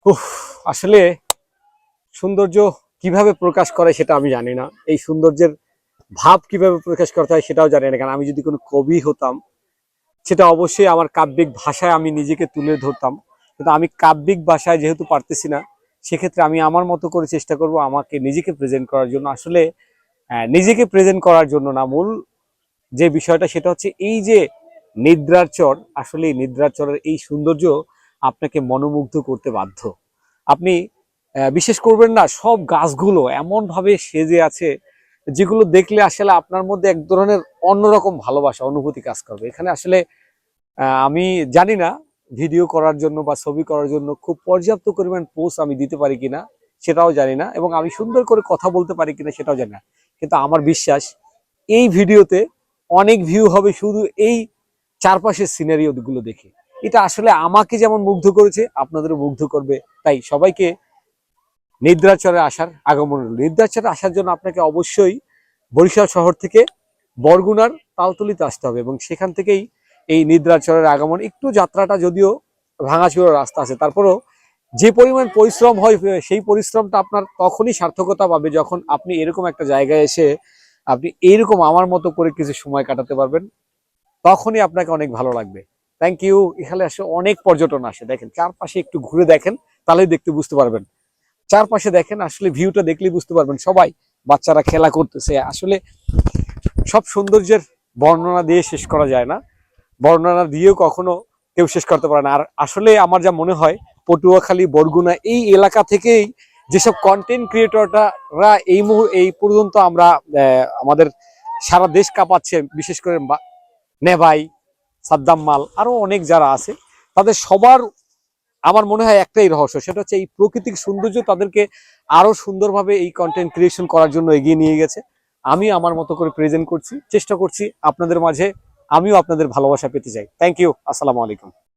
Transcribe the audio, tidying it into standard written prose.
উফ, আসলে সৌন্দর্য কিভাবে প্রকাশ করে সেটা আমি জানি না। এই সৌন্দর্যের ভাব কিভাবে প্রকাশ করতে হয় সেটাও জানি না। কারণ আমি যদি কোনো কবি হতাম, সেটা অবশ্যই আমার কাব্যিক ভাষায় আমি নিজেকে তুলে ধরতাম। কিন্তু আমি কাব্যিক ভাষায় যেহেতু পারতেছি না, সেক্ষেত্রে আমি আমার মতো করে চেষ্টা করব আমাকে নিজেকে প্রেজেন্ট করার জন্য। আসলে নিজেকে প্রেজেন্ট করার জন্য না, মূল যে বিষয়টা সেটা হচ্ছে এই যে নিদ্রার চর, আসলে এই নিদ্রার চরের এই সৌন্দর্য আপনাকে মনোমুগ্ধ করতে বাধ্য। আপনি বিশেষ করবেন না, সব গাছগুলো এমন ভাবে সেজে আছে যেগুলো দেখলে আসলে আপনার মধ্যে এক ধরনের অন্যরকম ভালোবাসা অনুভূতি কাজ করবে। এখানে আসলে আমি জানি না ভিডিও করার জন্য বা ছবি করার জন্য খুব পর্যাপ্ত পরিমাণ পোস্ট আমি দিতে পারি কিনা সেটাও জানি না, এবং আমি সুন্দর করে কথা বলতে পারি কিনা সেটাও জানি না। কিন্তু আমার বিশ্বাস এই ভিডিওতে অনেক ভিউ হবে শুধু এই চারপাশের সিনারিও গুলো দেখে। এটা আসলে আমাকে যেমন মুগ্ধ করেছে আপনাদেরও মুগ্ধ করবে। তাই সবাইকে নিদ্রাচরে আসার আগমন। নিদ্রাচরে আসার জন্য আপনাকে অবশ্যই বরিশাল শহর থেকে বরগুনার তালতলিতে আসতে হবে, এবং সেখান থেকেই এই নিদ্রাচরের আগমন। একটু যাত্রাটা যদিও ভাঙাচুরা রাস্তা আছে, তারপরেও যে পরিমাণ পরিশ্রম হয় সেই পরিশ্রমটা আপনার তখনই সার্থকতা পাবে যখন আপনি এরকম একটা জায়গায় এসে আপনি এইরকম আমার মতো করে কিছু সময় কাটাতে পারবেন। তখনই আপনাকে অনেক ভালো লাগবে। Thank you. এখানে আসলে অনেক পর্যটন আসে, দেখেন চারপাশে একটু ঘুরে দেখেন, তাহলেই দেখতে বুঝতে পারবেন। চারপাশে দেখেন, আসলে ভিউটা দেখলেই বুঝতে পারবেন। সবাই বাচ্চারা খেলা করতেছে। আসলে সব সৌন্দর্যের বর্ণনা দিয়ে শেষ করা যায় না, বর্ণনা দিয়েও কখনো কেউ শেষ করতে পারে না। আর আসলে আমার যা মনে হয়, পটুয়াখালী বরগুনা এই এলাকা থেকেই যেসব কন্টেন্ট ক্রিয়েটররা এই পর্যন্ত আমরা আমাদের সারা দেশ কাঁপাচ্ছে, বিশেষ করে নেভাই, সাদ্দাম মাল, আরো অনেক যারা আছে, তাদের সবার আমার মনে হয় একটাই রহস্য, সেটা হচ্ছে এই প্রাকৃতিক সৌন্দর্য তাদেরকে আরো সুন্দরভাবে এই কন্টেন্ট ক্রিয়েশন করার জন্য এগিয়ে নিয়ে গেছে। আমি আমার মতো করে প্রেজেন্ট করছি, চেষ্টা করছি আপনাদের মাঝে আমিও আপনাদের ভালোবাসা পেতে চাই। Thank you. আসসালামু আলাইকুম।